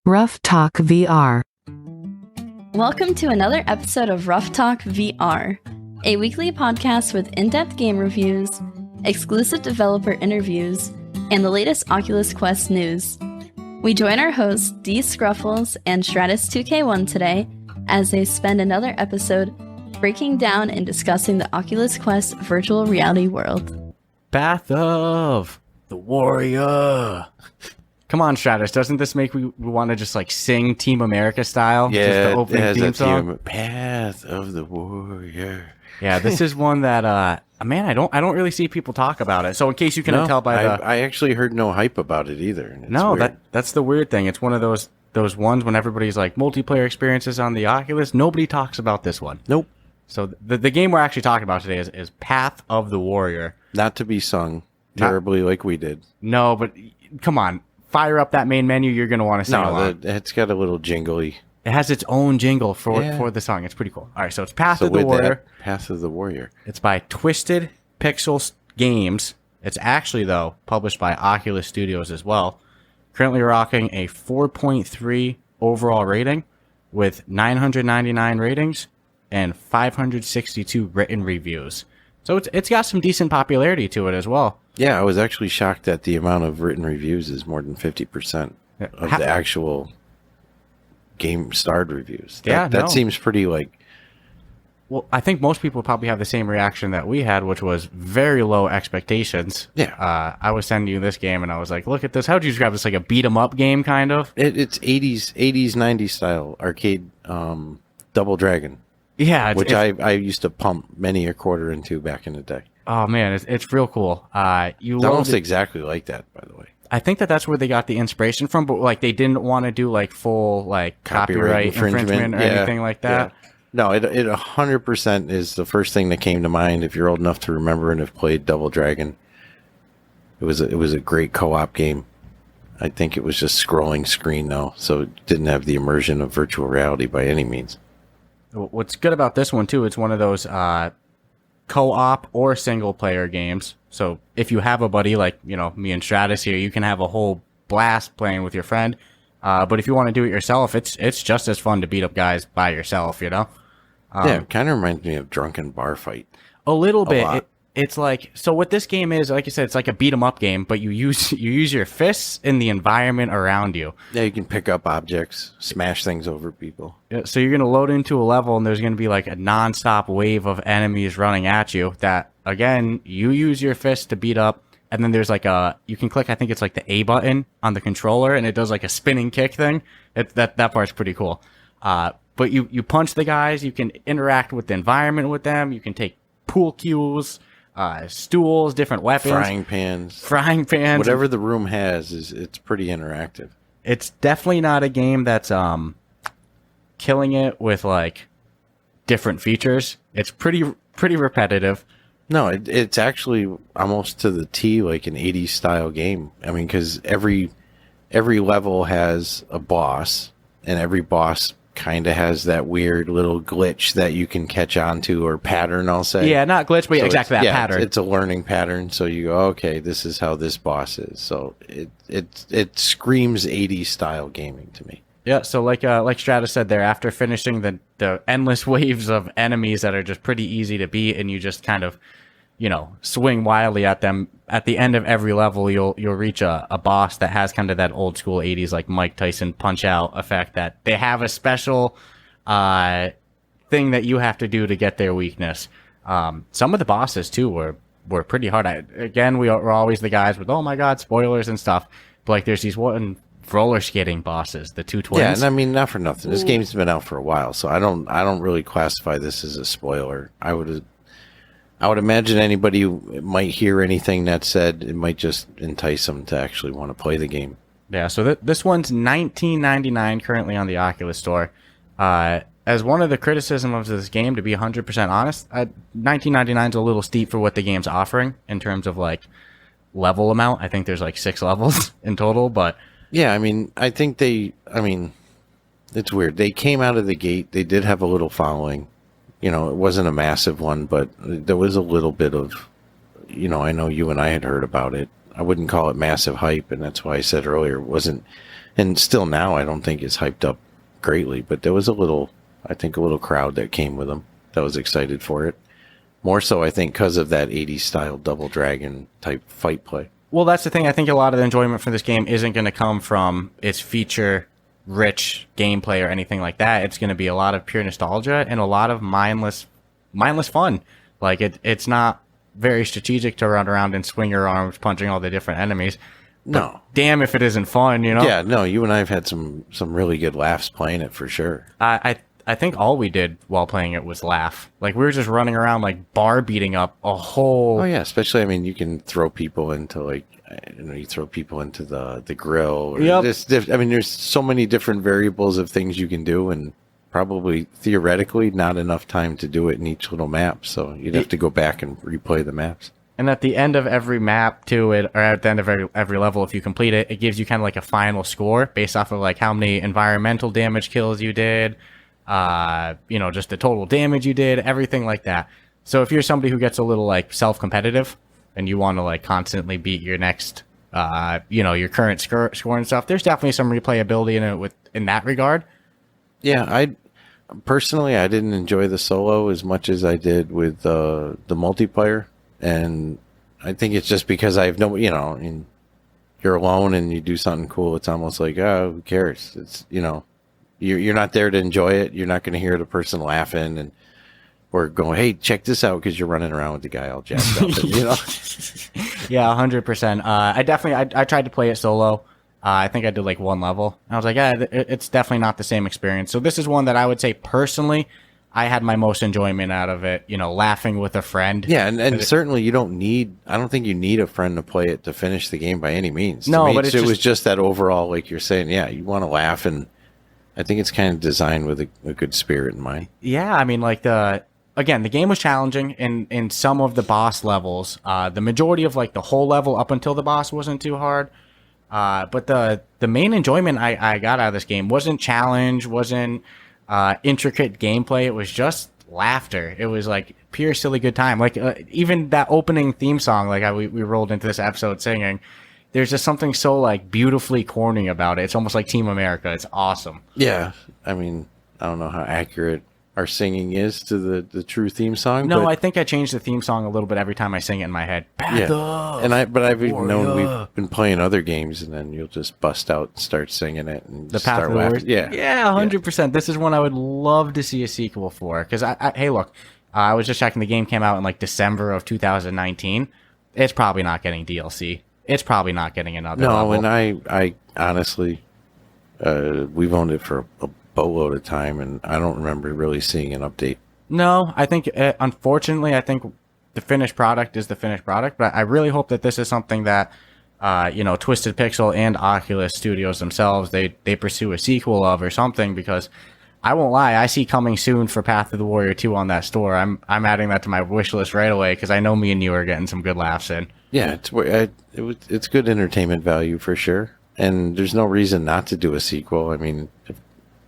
Ruff Talk VR. Welcome to another episode of Ruff Talk VR, a weekly podcast with in-depth game reviews, exclusive developer interviews, and the latest Oculus Quest news. We join our hosts Dscruffles and Stratus2k1 today as they spend another episode breaking down and discussing the Oculus Quest virtual reality world. Path of the Warrior. Come on, Stratus. Doesn't this make we want to just like sing Team America style? Yeah, just the opening it has theme that song. Path of the Warrior. Yeah, this is one that man, I don't really see people talk about it. So in case you couldn't tell by I actually heard no hype about it either. It's weird. That's the weird thing. It's one of those ones when everybody's like multiplayer experiences on the Oculus. Nobody talks about this one. Nope. So the game we're actually talking about today is Path of the Warrior. Not to be sung terribly like we did. No, but come on. Fire up that main menu, you're going to want to sing along. It's got a little jingly. It has its own jingle for the song. It's pretty cool. All right, so it's Path of the Warrior. Path of the Warrior. It's by Twisted Pixel Games. It's actually, though, published by Oculus Studios as well. Currently rocking a 4.3 overall rating with 999 ratings and 562 written reviews. So it's got some decent popularity to it as well. Yeah, I was actually shocked that the amount of written reviews is more than 50% of the actual game starred reviews. That seems pretty like... Well, I think most people probably have the same reaction that we had, which was very low expectations. Yeah. I was sending you this game, and I was like, look at this. How would you describe this? Like a beat-em-up game, kind of? It's 80s, 90s style arcade Double Dragon. Yeah. Which I used to pump many a quarter into back in the day. Oh, man, it's real cool. It's almost exactly like that, by the way. I think that's where they got the inspiration from, but like they didn't want to do like full like copyright infringement or anything like that. Yeah. No, it 100% is the first thing that came to mind if you're old enough to remember and have played Double Dragon. It was a great co-op game. I think it was just scrolling screen though, so it didn't have the immersion of virtual reality by any means. What's good about this one too, it's one of those co-op or single player games. So if you have a buddy like, me and Stratus here, you can have a whole blast playing with your friend. But if you want to do it yourself, it's just as fun to beat up guys by yourself, Yeah, it kind of reminds me of Drunken Bar Fight. A little bit. It's like, so what this game is, like you said, it's like a beat 'em up game, but you use your fists in the environment around you. Yeah, you can pick up objects, smash things over people. So you're going to load into a level, and there's going to be like a nonstop wave of enemies running at you that, again, you use your fist to beat up, and then there's like you can click, I think it's like the A button on the controller, and it does like a spinning kick thing. That part's pretty cool. But you punch the guys, you can interact with the environment with them, you can take pool cues, stools, different weapons, frying pans, whatever the room has it's pretty interactive. It's definitely not a game that's killing it with like different features. It's pretty repetitive. No, it's actually almost to the T like an 80s style game. I mean, because every level has a boss, and every boss kind of has that weird little glitch that you can catch on to, or pattern, I'll say. Yeah, not glitch, but exactly that pattern. It's a learning pattern, so you go, okay, this is how this boss is. So it screams 80s style gaming to me. Yeah, so like Stratus said there, after finishing the endless waves of enemies that are just pretty easy to beat, and you just kind of, swing wildly at them, at the end of every level, you'll reach a boss that has kind of that old school 80s like Mike Tyson punch out effect, that they have a special thing that you have to do to get their weakness. Some of the bosses too were pretty hard. We're always the guys with, oh my god, spoilers and stuff, but like there's these one roller skating bosses, the two twins. Yeah, and I mean, not for nothing, this game's been out for a while, so I don't really classify this as a spoiler. I would imagine anybody who might hear anything that said, it might just entice them to actually want to play the game. Yeah, so this one's $19.99 currently on the Oculus Store. As one of the criticisms of this game, to be 100% honest, $19.99 is a little steep for what the game's offering in terms of like level amount. I think there's like 6 levels in total, but yeah, I mean, it's weird. They came out of the gate, they did have a little following. It wasn't a massive one, but there was a little bit of, I know you and I had heard about it. I wouldn't call it massive hype, and that's why I said earlier it wasn't And still now, I don't think it's hyped up greatly, but there was a little crowd that came with them that was excited for it. More so, I think, because of that 80s style Double Dragon type fight play. Well, that's the thing. I think a lot of the enjoyment for this game isn't going to come from its feature-rich gameplay or anything like that. It's going to be a lot of pure nostalgia and a lot of mindless fun. Like, it's not very strategic to run around and swing your arms, punching all the different enemies. No. But damn if it isn't fun, you know? Yeah, no, you and I have had some really good laughs playing it for sure. I think all we did while playing it was laugh. Like, we were just running around, like, bar beating up a whole... Oh, yeah, especially, I mean, you can throw people into, like, you throw people into the grill. Or Yep. There's so many different variables of things you can do, and probably, theoretically, not enough time to do it in each little map, so you'd have to go back and replay the maps. And at the end of every map, too, or at the end of every level, if you complete it, it gives you kind of like a final score based off of, like, how many environmental damage kills you did, just the total damage you did, everything like that. So if you're somebody who gets a little like self-competitive and you want to like constantly beat your next, your current score and stuff, there's definitely some replayability in it in that regard. Yeah, I didn't enjoy the solo as much as I did with the multiplayer, and I think it's just because I have you're alone and you do something cool. It's almost like, oh, who cares? It's You're not there to enjoy it. You're not going to hear the person laughing or going, "Hey, check this out," because you're running around with the guy all jacked up. Yeah, 100%. I tried to play it solo. I think I did like one level. I was like, it's definitely not the same experience. So this is one that I would say personally, I had my most enjoyment out of it. Laughing with a friend. Yeah, and certainly you don't need. I don't think you need a friend to play it to finish the game by any means. No, but it was just that overall, like you're saying. Yeah, you want to laugh and. I think it's kind of designed with a good spirit in mind. Yeah, I mean, like the game was challenging in some of the boss levels. The majority of like the whole level up until the boss wasn't too hard. But the main enjoyment I got out of this game wasn't challenge, wasn't intricate gameplay. It was just laughter. It was like pure silly good time. Like even that opening theme song, like we rolled into this episode singing. There's just something so like beautifully corny about it. It's almost like Team America. It's awesome. Yeah, I mean, I don't know how accurate our singing is to the true theme song. No, I think I change the theme song a little bit every time I sing it in my head. But I've even known we've been playing other games, and then you'll just bust out and start singing it and the Path of the Warriors. Yeah, 100%. This is one I would love to see a sequel for. Because hey, look, I was just checking. The game came out in like December of 2019. It's probably not getting DLC. It's probably not getting another level. And I honestly, we've owned it for a boatload of time, and I don't remember really seeing an update. No, I think, unfortunately, I think the finished product is the finished product, but I really hope that this is something that, Twisted Pixel and Oculus Studios themselves, they pursue a sequel of or something, because I won't lie, I see coming soon for Path of the Warrior 2 on that store. I'm adding that to my wish list right away, because I know me and you are getting some good laughs in. Yeah, it's good entertainment value for sure, and there's no reason not to do a sequel. I mean, if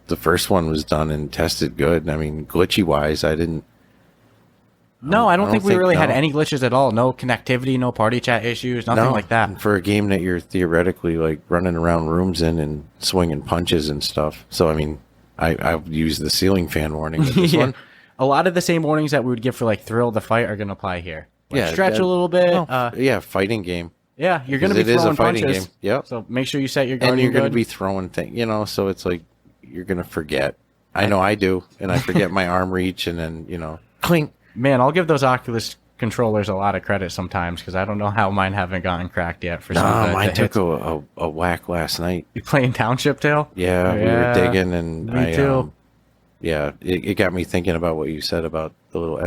the first one was done and tested good, I mean, glitchy wise, I didn't. No, I don't think we really had any glitches at all. No connectivity, no party chat issues, nothing like that. And for a game that you're theoretically like running around rooms in and swinging punches and stuff, so I mean, I've used the ceiling fan warning with this one. A lot of the same warnings that we would give for like Thrill the Fight are going to apply here. Like stretch a little bit. Fighting game. Yeah, you're going to be throwing punches. Game. Yep. So make sure you set your guard. And you're going to be throwing things, so it's like you're going to forget. I know I do, and I forget my arm reach, and then, clink. Man, I'll give those Oculus controllers a lot of credit sometimes because I don't know how mine haven't gotten cracked yet. For some mine took a whack last night. You playing Township Tale? Yeah, we were digging, and me too. It got me thinking about what you said about the little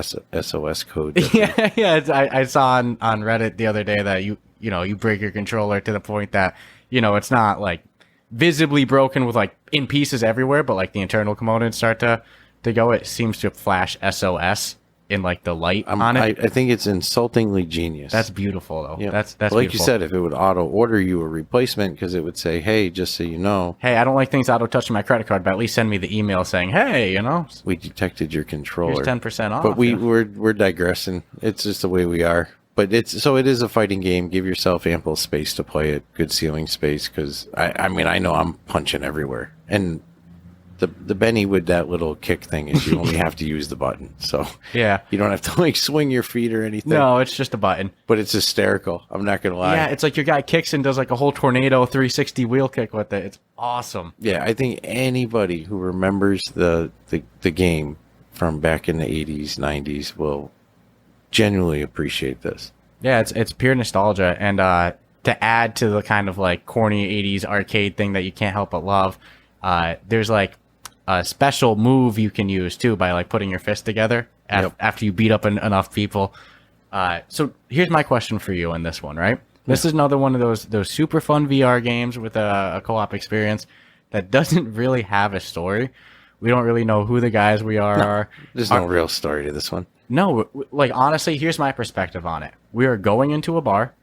SOS code. I saw on Reddit the other day that you break your controller to the point that it's not like visibly broken with like in pieces everywhere, but like the internal components start to go. It seems to flash SOS in like the light on it. I think it's insultingly genius. That's beautiful though. Yep. That's like beautiful. You said, if it would auto order you a replacement, because it would say, hey, just so you know, hey, I don't like things auto touching my credit card, but at least send me the email saying, hey, we detected your controller. Here's 10% off. But we're digressing. It's just the way we are. But it is a fighting game. Give yourself ample space to play it. Good ceiling space, because I mean, I know I'm punching everywhere. And the Benny with that little kick thing is you only have to use the button. So Yeah. you don't have to like swing your feet or anything. No, it's just a button. But it's hysterical. I'm not going to lie. Yeah, it's like your guy kicks and does like a whole tornado 360 wheel kick with it. It's awesome. Yeah, I think anybody who remembers the game from back in the 80s, 90s will genuinely appreciate this. Yeah, it's pure nostalgia. And to add to the kind of like corny 80s arcade thing that you can't help but love, there's like a special move you can use too by like putting your fist together after you beat up enough people. So here's my question for you on this one, right? This is another one of those super fun VR games with a co-op experience that doesn't really have a story. We don't really know who the guys we are. There's no real story to this one. No, like honestly, here's my perspective on it. We are going into a bar.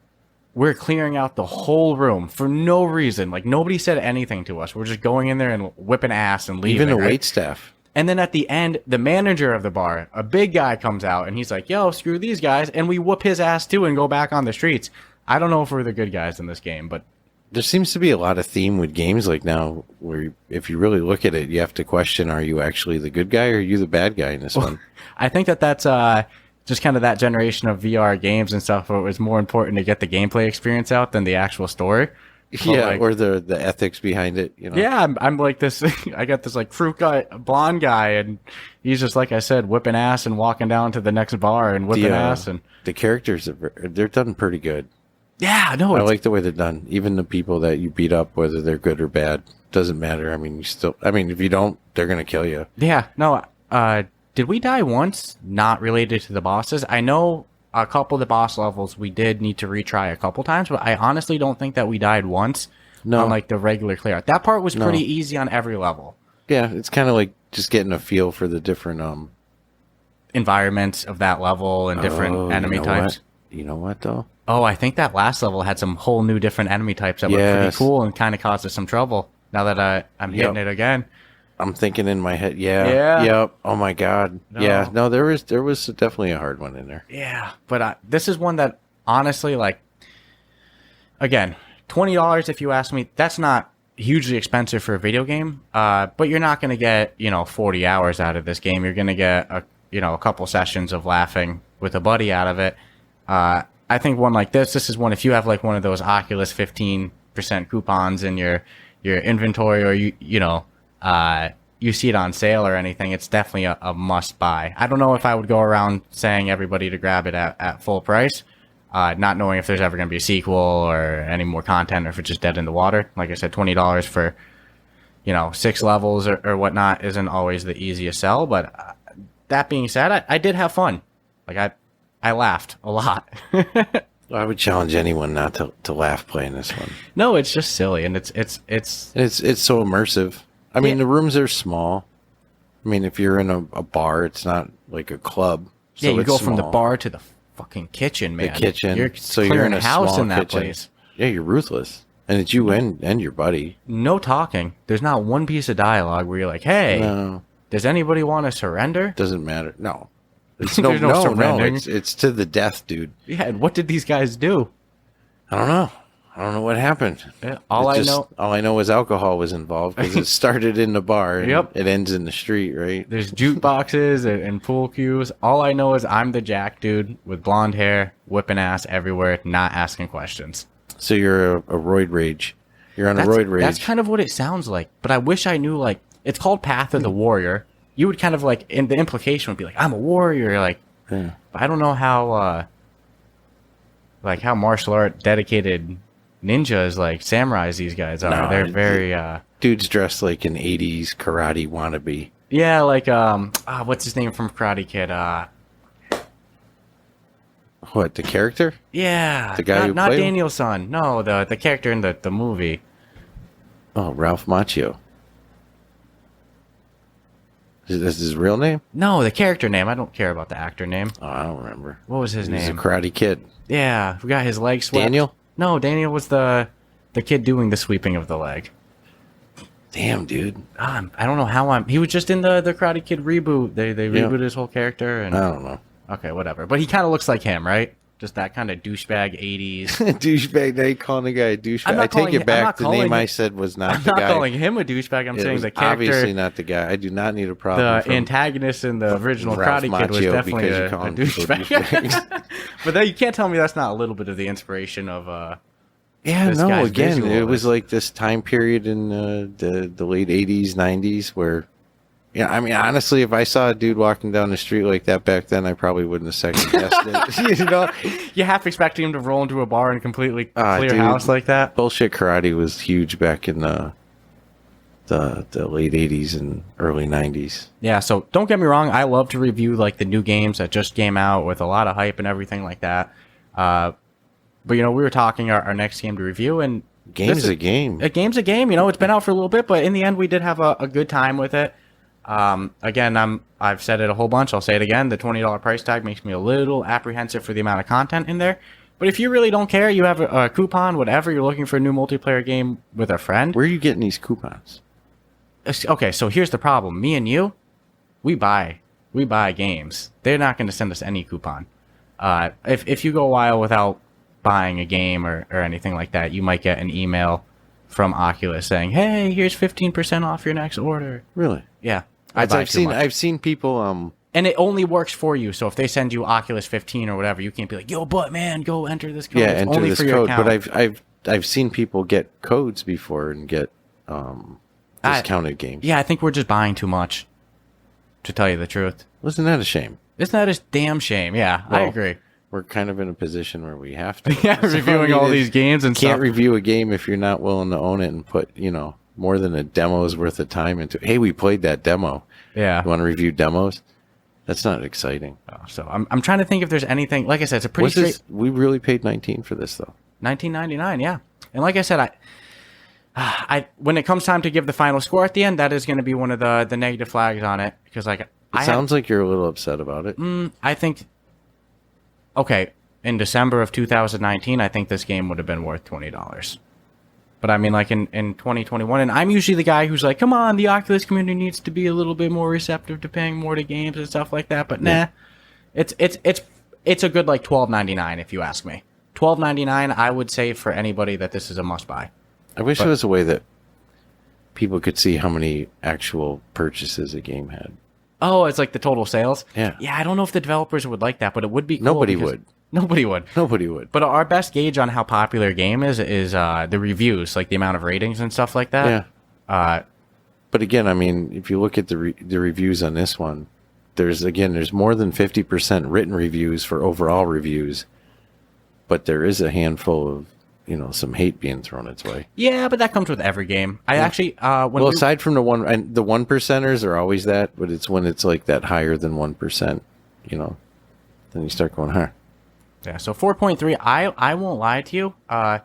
We're clearing out the whole room for no reason. Like nobody said anything to us. We're just going in there and whipping ass and leaving. Even the wait staff. And then at the end, the manager of the bar, a big guy, comes out and he's like, "Yo, screw these guys," and we whoop his ass too and go back on the streets. I don't know if we're the good guys in this game, but there seems to be a lot of theme with games like now where if you really look at it, you have to question, are you actually the good guy or are you the bad guy in this one? I think that's just kind of that generation of VR games and stuff where it was more important to get the gameplay experience out than the actual story. Yeah, like, or the ethics behind it, you know. Yeah, I'm like this. I got this like fruit guy, blonde guy, and he's just like I said, whipping ass and walking down to the next bar and whipping ass. And the characters they're done pretty good. Yeah, no, I like the way they're done. Even the people that you beat up, whether they're good or bad, doesn't matter. I mean, if you don't, they're gonna kill you. Yeah, no. Did we die once? Not related to the bosses. I know a couple of the boss levels we did need to retry a couple times, but I honestly don't think that we died once. No, on like the regular clear out. That part was pretty easy on every level. Yeah, it's kind of like just getting a feel for the different environments of that level and different enemy types. You know what though? Oh, I think that last level had some whole new different enemy types that were pretty cool and kind of caused us some trouble. Now that I'm hitting it again. I'm thinking in my head, yep. Oh my god, no. Yeah. No, there was definitely a hard one in there. Yeah, but this is one that honestly, like, again, $20 if you ask me. That's not hugely expensive for a video game, but you're not going to get 40 hours out of this game. You're going to get a couple sessions of laughing with a buddy out of it. I think one like this is one if you have like one of those Oculus 15% coupons in your inventory, or you see it on sale or anything, it's definitely a must buy. I don't know if I would go around saying everybody to grab it at full price, not knowing if there's ever going to be a sequel or any more content, or if it's just dead in the water. Like I said, $20 for 6 levels or whatnot isn't always the easiest sell. But that being said, I did have fun. Like I laughed a lot. I would challenge anyone not to laugh playing this one. No, it's just silly, and it's so immersive. I mean, the rooms are small. I mean, if you're in a bar, it's not like a club. So you go from the bar to the fucking kitchen, man. The kitchen. You're in a house in that kitchen. Place. Yeah, you're ruthless, and it's you and your buddy. No talking. There's not one piece of dialogue where you're like, "Hey, does anybody want to surrender?" Doesn't matter. No. It's no surrendering. It's to the death, dude. Yeah, and what did these guys do? I don't know. I don't know what happened. Yeah, all I know is alcohol was involved because it started in the bar and it ends in the street, right? There's jukeboxes and pool cues. All I know is I'm the Jack dude with blonde hair, whipping ass everywhere, not asking questions. So you're a roid rage. You're on a roid rage. That's kind of what it sounds like. But I wish I knew, like, it's called Path of the Warrior. You would kind of like, the implication would be like, I'm a warrior. Like, but I don't know how martial art dedicated ninjas, like samurais, these guys are. No, they're very dudes dressed like an 80s karate wannabe. Yeah, like what's his name from Karate Kid? What, the character? Yeah, the guy not Daniel-san. No, the character in the movie. Oh, Ralph Macchio. Is this his real name? No, the character name. I don't care about the actor name. Oh, I don't remember. What was his name? He's a Karate Kid. Yeah, we got his leg swept. Daniel? No, Daniel was the kid doing the sweeping of the leg. Damn, dude. I don't know how he was just in the Karate Kid reboot. They rebooted his whole character. And I don't know. Okay, whatever. But he kind of looks like him, right? Just that kind of douchebag 80s. Douchebag. Now you calling the guy a douchebag. I take it back. The name I said was not the guy. I'm not calling him a douchebag. I'm saying the character. Obviously not the guy. I do not need a problem. The antagonist in the original Karate Kid was definitely a douchebag. But then you can't tell me that's not a little bit of the inspiration of. Yeah, no. Again, it was like this time period in the late 80s, 90s where. Yeah, I mean, honestly, if I saw a dude walking down the street like that back then, I probably wouldn't have second guessed it. You know, you half expecting him to roll into a bar and completely clear house like that. Bullshit karate was huge back in the late '80s and early '90s. Yeah, so don't get me wrong, I love to review like the new games that just came out with a lot of hype and everything like that. But we were talking our next game to review, and game's a game. A game's a game. It's been out for a little bit, but in the end, we did have a good time with it. Again, I've said it a whole bunch. I'll say it again. The $20 price tag makes me a little apprehensive for the amount of content in there. But if you really don't care, you have a coupon, whatever, you're looking for a new multiplayer game with a friend. Where are you getting these coupons? Okay, so here's the problem. Me and you, we buy games. They're not going to send us any coupon. If you go a while without buying a game or anything like that, you might get an email from Oculus saying, "Hey, here's 15% off your next order." Really? Yeah. I've seen people and it only works for you. So if they send you Oculus 15 or whatever, you can't be like, "Yo, but man, go enter this code." Yeah, it's enter only this for your code. account. But I've seen people get codes before and get discounted games. Yeah, I think we're just buying too much, to tell you the truth. Wasn't that a shame? Isn't that a damn shame? Yeah, well, I agree. We're kind of in a position where we have to. Yeah, reviewing all these games and can't stuff. review a game if you're not willing to own it and put more than a demo's worth of time into it. Hey, we played that demo. Yeah. You want to review demos? That's not exciting. Oh, so I'm trying to think if there's anything. Like I said, it's a pretty straight. We really paid $19 for this though. $19.99, yeah. And like I said, I when it comes time to give the final score at the end, that is going to be one of the negative flags on it because like it sounds like you're a little upset about it. I think. Okay, in December of 2019, I think this game would have been worth $20. But I mean, like in 2021, and I'm usually the guy who's like, come on, the Oculus community needs to be a little bit more receptive to paying more to games and stuff like that. But nah, it's a good like $12.99 if you ask me. $12.99, I would say for anybody that this is a must buy. I wish there was a way that people could see how many actual purchases a game had. Oh, it's like the total sales? Yeah. Yeah, I don't know if the developers would like that, but it would be cool. Nobody would. Nobody would. Nobody would. But our best gauge on how popular a game is the reviews, like the amount of ratings and stuff like that. Yeah. But again, I mean, if you look at the reviews on this one, there's more than 50% written reviews for overall reviews, but there is a handful of some hate being thrown its way. Yeah, but that comes with every game. I actually aside from the 1%ers are always that, but it's when it's like that higher than 1%, then you start going, huh? Yeah, so 4.3. I won't lie to you. The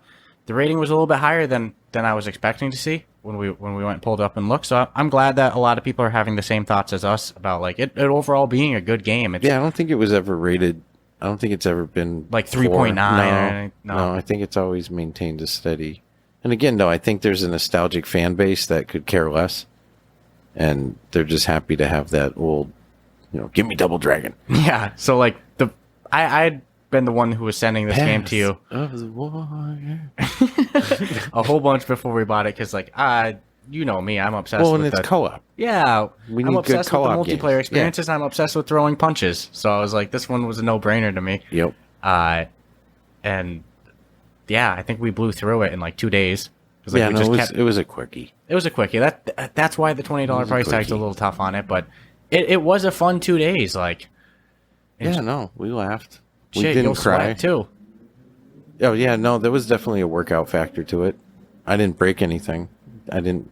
rating was a little bit higher than I was expecting to see when we went and pulled up and looked. So I'm glad that a lot of people are having the same thoughts as us about like it overall being a good game. I don't think it was ever rated. I don't think it's ever been like 3.9. No, I think it's always maintained a steady. And again, though, I think there's a nostalgic fan base that could care less, and they're just happy to have that old, give me Double Dragon. Yeah. So like I'd been the one who was sending this game to you of the warrior. a whole bunch before we bought it because like you know me, I'm obsessed with and it's co-op. Yeah, we need I'm obsessed good co-op with the multiplayer games. experiences. Yeah. I'm obsessed with throwing punches. So I was like, this one was a no-brainer to me. Yep. And yeah, I think we blew through it in like 2 days. Like it was a quickie. It was a quickie. That's why the $20 price tag's a little tough on it, but it was a fun 2 days. Like, we laughed. We shit, didn't cry too. Oh yeah, no, there was definitely a workout factor to it. I didn't break anything. I didn't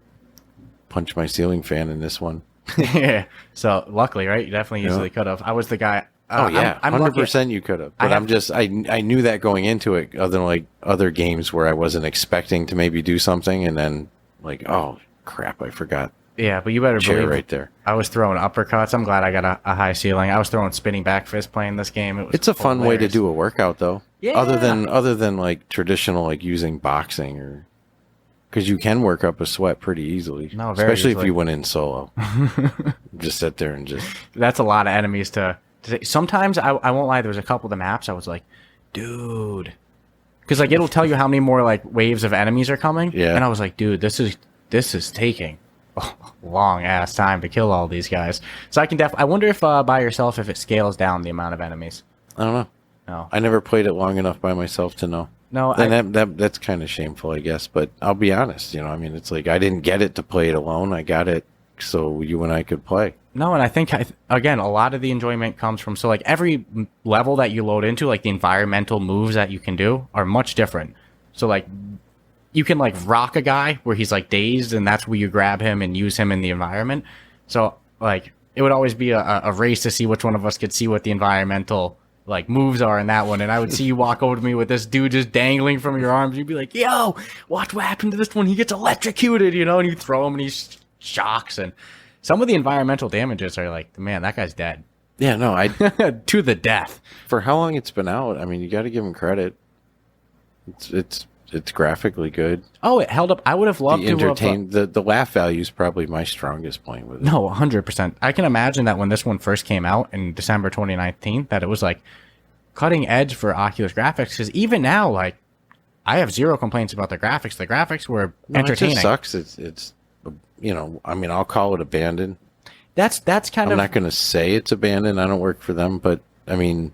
punch my ceiling fan in this one. Yeah. So luckily, right? You definitely easily could have. I was the guy. Oh yeah, 100% you could have. But I knew that going into it. Other than like other games where I wasn't expecting to maybe do something, and then like, oh crap, I forgot. Yeah, but you better believe right there. I was throwing uppercuts. I'm glad I got a high ceiling. I was throwing spinning back fist playing this game. It's a fun way to do a workout though. Yeah. Other than like traditional like using boxing or. Because you can work up a sweat pretty easily. No, very especially easily. If you went in solo. Just sit there and just... That's a lot of enemies to say. Sometimes, I won't lie, there was a couple of the maps I was like, dude. Because like it'll tell you how many more like waves of enemies are coming. Yeah. And I was like, dude, this is taking a long ass time to kill all these guys. So I can I wonder if by yourself if it scales down the amount of enemies. I don't know. No. I never played it long enough by myself to know. No, and that's kind of shameful, I guess. But I'll be honest, I mean, it's like I didn't get it to play it alone. I got it so you and I could play. No, and I think, again, a lot of the enjoyment comes from, so like every level that you load into, like the environmental moves that you can do are much different. So like you can like rock a guy where he's like dazed and that's where you grab him and use him in the environment. So like it would always be a race to see which one of us could see what the environmental like moves are in that one, and I would see you walk over to me with this dude just dangling from your arms. You'd be like, yo, watch what happened to this one. He gets electrocuted, and you throw him and he shocks. And some of the environmental damages are like, man, that guy's dead. Yeah, no, I to the death. For how long it's been out, I mean, you got to give him credit. It's graphically good. Oh, it held up. I would have loved to entertain. The laugh value is probably my strongest point with it. No, 100%. I can imagine that when this one first came out in December 2019, that it was like cutting edge for Oculus graphics. Because even now, like, I have zero complaints about the graphics. The graphics were entertaining. It just sucks. It's I mean, I'll call it abandoned. That's kind of. I'm not going to say it's abandoned. I don't work for them, but I mean,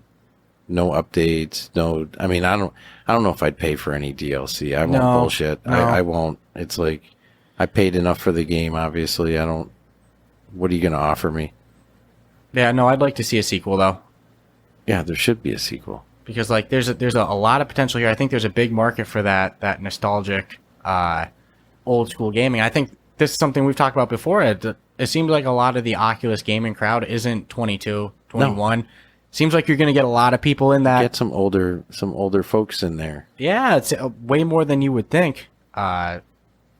no updates. No, I mean, I don't know if I'd pay for any DLC. I won't bullshit. No. I won't. It's like I paid enough for the game. Obviously, I don't. What are you going to offer me? Yeah, no, I'd like to see a sequel though. Yeah, there should be a sequel because like there's a lot of potential here. I think there's a big market for that nostalgic, old school gaming. I think this is something we've talked about before. It seems like a lot of the Oculus gaming crowd isn't 22, 21. No. Seems like you're going to get a lot of people in that. Get some older folks in there. Yeah, it's way more than you would think. Yeah,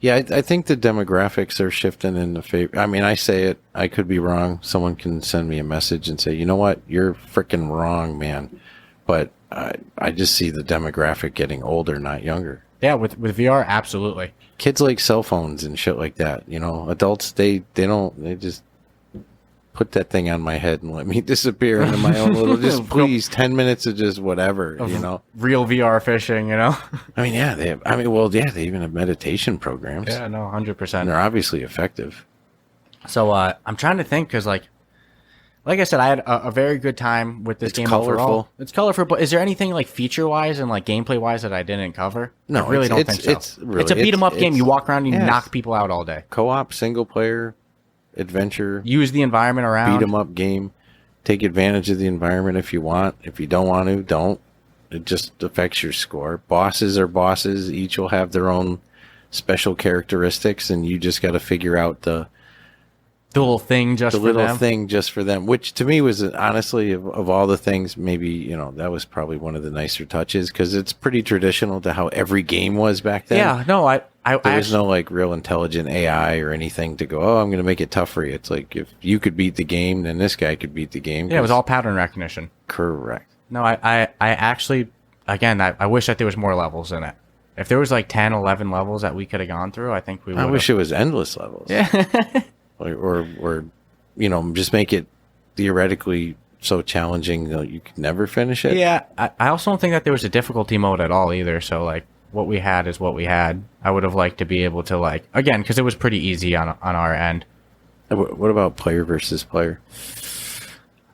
I think the demographics are shifting in the favor. I mean, I say it. I could be wrong. Someone can send me a message and say, you know what? You're freaking wrong, man. But I just see the demographic getting older, not younger. Yeah, with VR, absolutely. Kids like cell phones and shit like that. Adults, they just put that thing on my head and let me disappear into my own little, just please, 10 minutes of just whatever, Real VR fishing, I mean, yeah, they even have meditation programs. Yeah, no, 100%. And they're obviously effective. So, I'm trying to think, because, like I said, I had a very good time with this game colorful. Overall. It's colorful, but is there anything, like, feature-wise and, like, gameplay-wise that I didn't cover? No, I really don't think so. It's a beat-em-up game. You walk around and you knock people out all day. Co-op, single-player, adventure. Use the environment around. Beat-em-up game. Take advantage of the environment if you want. If you don't want to, don't. It just affects your score. Bosses are bosses. Each will have their own special characteristics, and you just got to figure out the little thing just for them, which to me was honestly of all the things, maybe that was probably one of the nicer touches, because it's pretty traditional to how every game was back then. Yeah, no, there was no like real intelligent AI or anything to go, oh, I'm going to make it tough for you. It's like if you could beat the game, then this guy could beat the game. Yeah, it was all pattern recognition. Correct. No, I actually, again, I wish that there was more levels in it. If there was like 10, 11 levels that we could have gone through, I think we would. I wish it was endless levels. Yeah. or just make it theoretically so challenging that you could never finish it. Yeah, I also don't think that there was a difficulty mode at all either. So like what we had is what we had. I would have liked to be able to again, because it was pretty easy on our end. What about player versus player?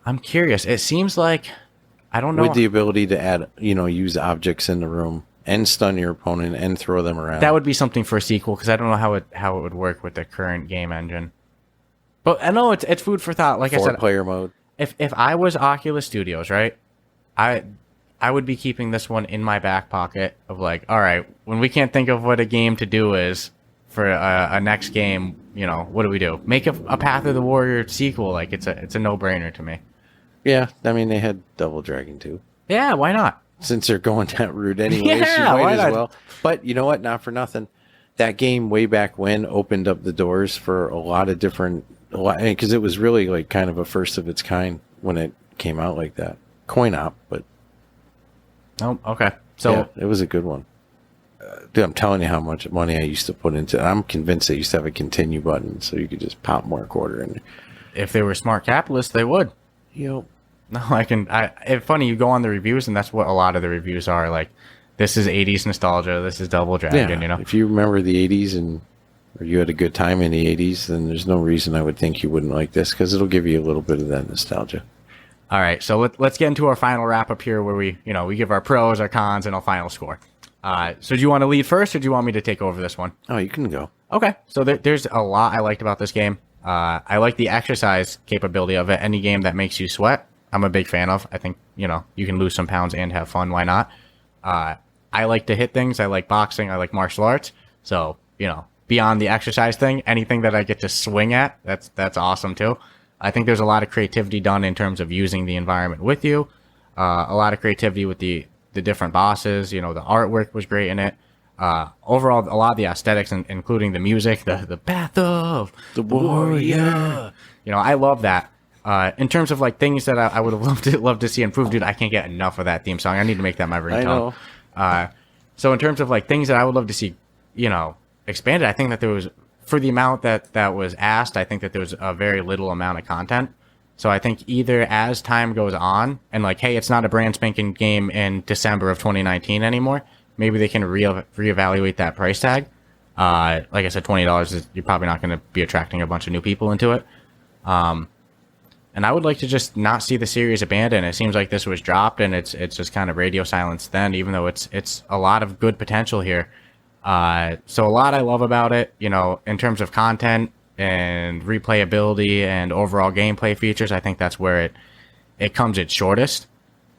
I'm curious. It seems like, I don't know. With the ability to add, use objects in the room and stun your opponent and throw them around. That would be something for a sequel, because I don't know how it would work with the current game engine. But I know it's food for thought. Like I said, 4-player mode. If I was Oculus Studios, right, I would be keeping this one in my back pocket of like, all right, when we can't think of what a game to do is for a next game, what do we do? Make a Path of the Warrior sequel. Like it's a no-brainer to me. Yeah, I mean they had Double Dragon 2. Yeah, why not? Since they're going that route anyways, you might as well. But you know what? Not for nothing. That game way back when opened up the doors for a lot of different, because it was really like kind of a first of its kind when it came out like that. Coin op, but. Oh, okay. So yeah, it was a good one. Dude, I'm telling you how much money I used to put into it. I'm convinced they used to have a continue button so you could just pop more quarter in there. If they were smart capitalists, they would. Yep. No, it's funny, you go on the reviews, and that's what a lot of the reviews are. Like, this is 80s nostalgia, this is Double Dragon, you know? If you remember the 80s or you had a good time in the 80s, then there's no reason I would think you wouldn't like this, because it'll give you a little bit of that nostalgia. All right, so let's get into our final wrap-up here, where we give our pros, our cons, and our final score. So do you want to lead first, or do you want me to take over this one? Oh, you can go. Okay, so there's a lot I liked about this game. I like the exercise capability of it. Any game that makes you sweat, I'm a big fan of. I think, you can lose some pounds and have fun. Why not? I like to hit things. I like boxing. I like martial arts. So, beyond the exercise thing, anything that I get to swing at, that's awesome too. I think there's a lot of creativity done in terms of using the environment with you. A lot of creativity with the different bosses. The artwork was great in it. Overall, a lot of the aesthetics, including the music, the Path of the Warrior. I love that. In terms of like things that I would have loved to see improved, dude, I can't get enough of that theme song. I need to make that my ringtone. I know. So in terms of like things that I would love to see, expanded, I think that there was, for the amount that was asked, I think that there was a very little amount of content. So I think either as time goes on and like, hey, it's not a brand spanking game in December of 2019 anymore, maybe they can reevaluate that price tag. Like I said, $20 you're probably not going to be attracting a bunch of new people into it. And I would like to just not see the series abandoned. It seems like this was dropped and it's just kind of radio silence then, even though it's a lot of good potential here. So a lot I love about it, in terms of content and replayability and overall gameplay features. I think that's where it comes its shortest.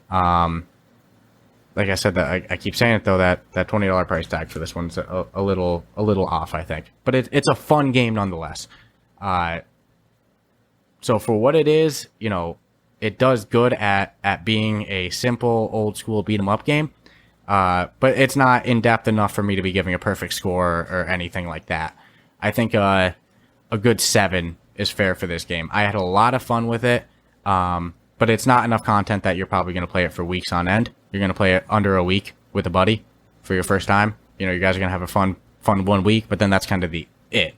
Like I said, that I keep saying it though, that $20 price tag for this one's a little off, I think. But it's a fun game nonetheless. So for what it is, it does good at being a simple old school beat 'em up game. But it's not in depth enough for me to be giving a perfect score or anything like that. I think a good 7 is fair for this game. I had a lot of fun with it. But it's not enough content that you're probably going to play it for weeks on end. You're going to play it under a week with a buddy for your first time. You guys are going to have a fun 1 week, but then that's kind of it.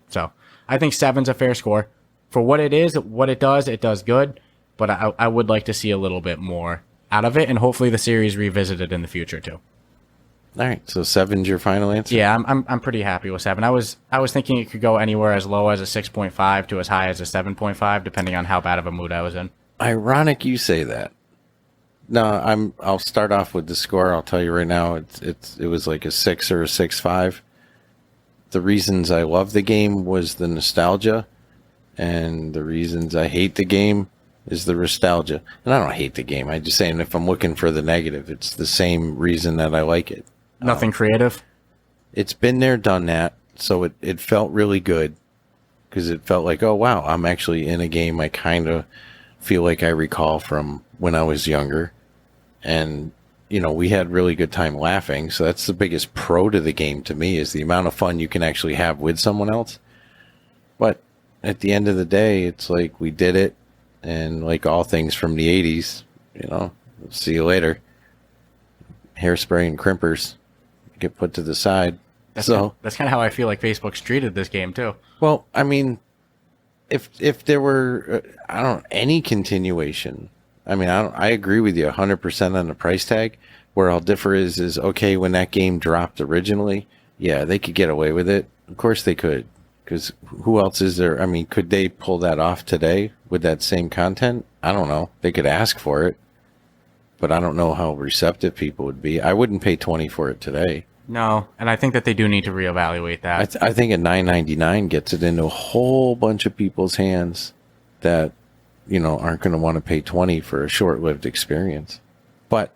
So I think 7's a fair score. For what it is, what it does good, but I would like to see a little bit more out of it, and hopefully the series revisited in the future too. All right, so 7's your final answer? Yeah, I'm pretty happy with 7. I was thinking it could go anywhere as low as a 6.5 to as high as a 7.5, depending on how bad of a mood I was in. Ironic you say that. No, I'll start off with the score. I'll tell you right now, it was like a 6 or a 6.5. The reasons I love the game was the nostalgia, and the reasons I hate the game is the nostalgia. And I don't hate the game. I'm just saying if I'm looking for the negative, it's the same reason that I like it. Nothing creative? It's been there, done that. So it felt really good because it felt like, oh, wow, I'm actually in a game I kind of feel like I recall from when I was younger. And, we had really good time laughing. So that's the biggest pro to the game to me, is the amount of fun you can actually have with someone else. But at the end of the day, it's like we did it. And like all things from the 80s, see you later. Hairspray and crimpers get put to the side. That's kind of how I feel like Facebook's treated this game too. Well, I mean, if there were, any continuation, I agree with you 100% on the price tag. Where I'll differ is okay, when that game dropped originally, yeah, they could get away with it. Of course they could. Because who else is there? Could they pull that off today with that same content? I don't know. They could ask for it, but I don't know how receptive people would be. I wouldn't pay $20 for it today. No, and I think that they do need to reevaluate that. I think at $9.99 gets it into a whole bunch of people's hands that, aren't going to want to pay $20 for a short-lived experience. But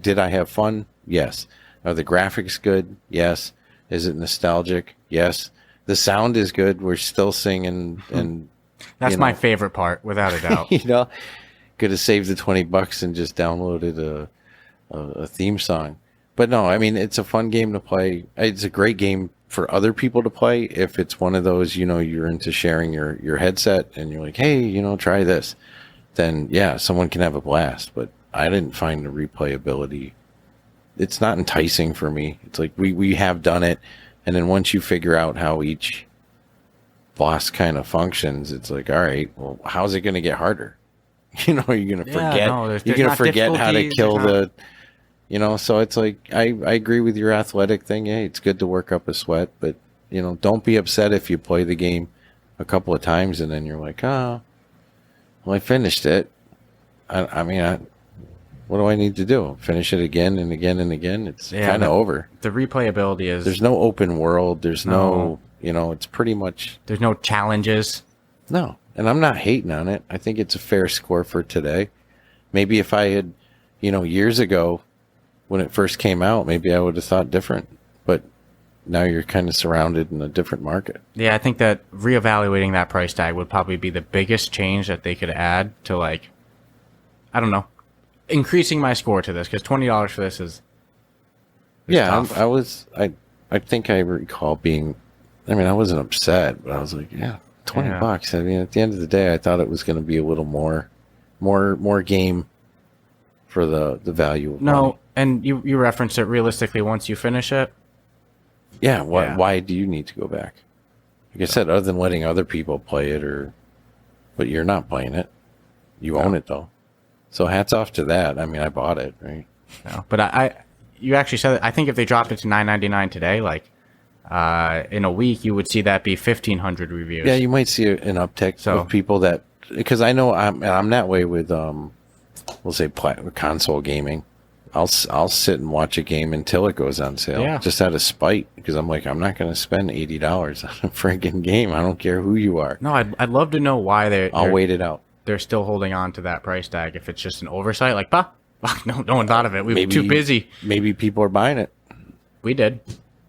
did I have fun? Yes. Are the graphics good? Yes. Is it nostalgic? Yes. The sound is good. We're still singing, and that's my favorite part, without a doubt. Could have saved the $20 and just downloaded a theme song. But no, it's a fun game to play. It's a great game for other people to play. If it's one of those, you're into sharing your headset and you're like, hey, try this, then yeah, someone can have a blast. But I didn't find the replayability. It's not enticing for me. It's like we have done it. And then once you figure out how each boss kind of functions, it's like, all right, well, how's it going to get harder? You know, you're gonna forget. Yeah, no, you're gonna forget how to kill not... You know, so it's like I agree with your athletic thing. Hey, it's good to work up a sweat, but you know, don't be upset if you play the game a couple of times and then you're like, oh, well, I finished it. I mean, what do I need to do? Finish it again and again and again? It's kind of over. The replayability is... There's no open world. There's no, you know, it's pretty much... There's no challenges. No. And I'm not hating on it. I think it's a fair score for today. Maybe if I had, you know, years ago when it first came out, maybe I would have thought different. But now you're kind of surrounded in a different market. Yeah, I think that reevaluating that price tag would probably be the biggest change that they could add to, like, I don't know, increasing my score to this, because $20 for this is tough. I think I recall being, I mean, I wasn't upset, but I was like, yeah, $20. I mean, at the end of the day, I thought it was going to be a little more game for the value of money. And you referenced it realistically once you finish it. Yeah, why do you need to go back? Like I said, other than letting other people play it, but you're not playing it. You own it though. So hats off to that. I mean, I bought it, right? No, but you actually said it. I think if they dropped it to $9.99 today, like in a week, you would see that be 1,500 reviews. Yeah, you might see an uptick of people that, because I know I'm that way with we'll say console gaming. I'll sit and watch a game until it goes on sale, just out of spite, because I'm like, I'm not going to spend $80 on a freaking game. I don't care who you are. No, I'd love to know why I'll wait it out. They're still holding on to that price tag. If it's just an oversight, like, no one thought of it. We were too busy. Maybe people are buying it. We did.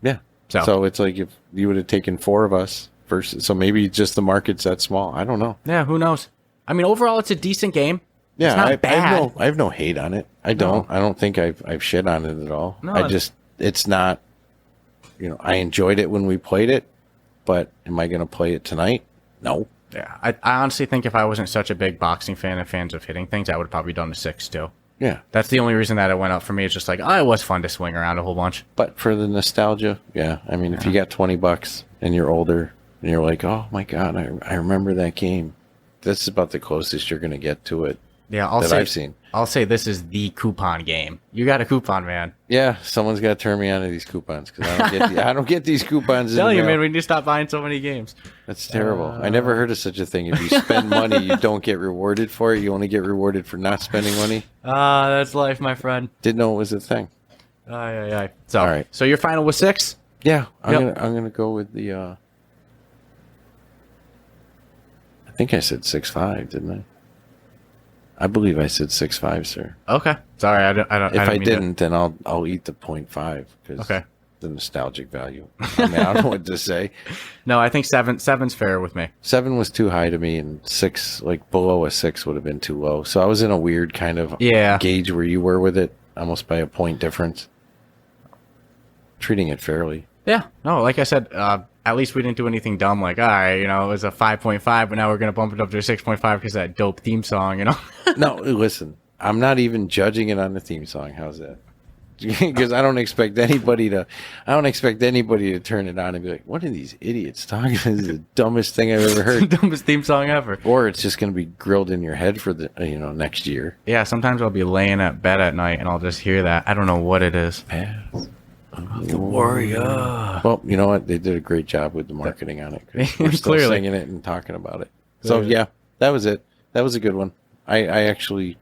Yeah. So it's like if you would have taken 4 of us first, so maybe just the market's that small. I don't know. Yeah, who knows? I mean, overall, it's a decent game. Yeah, it's not bad. I have no hate on it. I don't. No. I don't think I've shit on it at all. No, it's not. You know, I enjoyed it when we played it, but am I going to play it tonight? No. Yeah, I honestly think if I wasn't such a big boxing fan and fans of hitting things, I would have probably done the 6 too. Yeah. That's the only reason that it went up for me. It's just like, it was fun to swing around a whole bunch. But for the nostalgia, yeah. I mean, if you got $20 and you're older and you're like, oh my God, I remember that game. This is about the closest you're going to get to it. Yeah, I've seen. I'll say this is the coupon game. You got a coupon, man. Yeah, someone's got to turn me on to these coupons, because I don't get these coupons. Tell you, man, we need to stop buying so many games. That's terrible. I never heard of such a thing. If you spend money, you don't get rewarded for it. You only get rewarded for not spending money. That's life, my friend. Didn't know it was a thing. Yeah. So, all right. So your final was 6? Yeah, I'm gonna go with the. I think I said 6.5, didn't I? I believe I said 6.5, sir. Okay. Sorry, I don't. If I didn't, then I'll eat the 0.5 because the nostalgic value. I mean, I don't know what to say. No, I think 7's fair with me. 7 was too high to me, and 6, like below a 6, would have been too low. So I was in a weird kind of gauge where you were with it, almost by a point difference. Treating it fairly. Yeah. No, like I said, at least we didn't do anything dumb like, all right, you know, it was a 5.5, but now we're going to bump it up to a 6.5 because of that dope theme song, you know? No, listen, I'm not even judging it on the theme song. How's that? Because I don't expect anybody to turn it on and be like, what are these idiots talking? This is the dumbest thing I've ever heard. Dumbest theme song ever. Or it's just going to be grilled in your head for the, next year. Yeah, sometimes I'll be laying at bed at night and I'll just hear that. I don't know what it is. The warrior. Well, you know what? They did a great job with the marketing on it. We're still singing it and talking about it. So yeah, that was it. That was a good one. I actually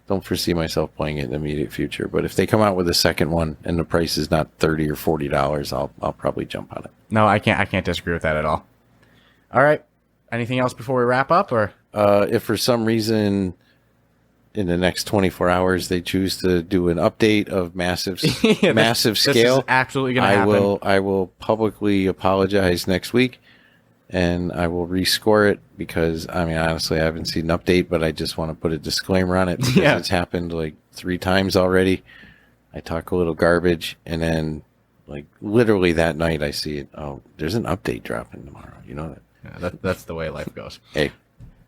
don't foresee myself playing it in the immediate future. But if they come out with a second one and the price is not $30 or $40, I'll probably jump on it. No, I can't disagree with that at all. All right. Anything else before we wrap up, or if for some reason in the next 24 hours they choose to do an update of massive scale, this is absolutely going to happen. I will publicly apologize next week, and I will rescore it because, I mean, honestly, I haven't seen an update, but I just want to put a disclaimer on it because it's happened like 3 times already. I talk a little garbage, and then like literally that night I see it. Oh, there's an update dropping tomorrow. You know that. Yeah, that's the way life goes. Hey.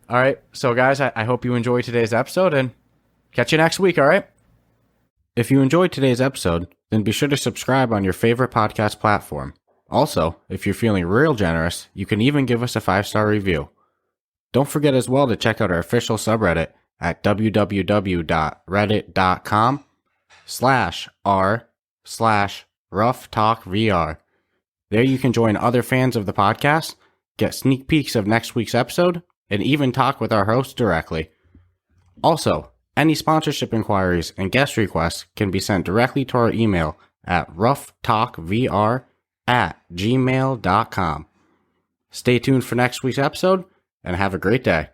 All right. So, guys, I hope you enjoyed today's episode, and catch you next week, all right? If you enjoyed today's episode, then be sure to subscribe on your favorite podcast platform. Also, if you're feeling real generous, you can even give us a 5-star review. Don't forget as well to check out our official subreddit at www.reddit.com/r/RuffTalkVR. There you can join other fans of the podcast, get sneak peeks of next week's episode, and even talk with our host directly. Also, any sponsorship inquiries and guest requests can be sent directly to our email at rufftalkvr@gmail.com. Stay tuned for next week's episode, and have a great day.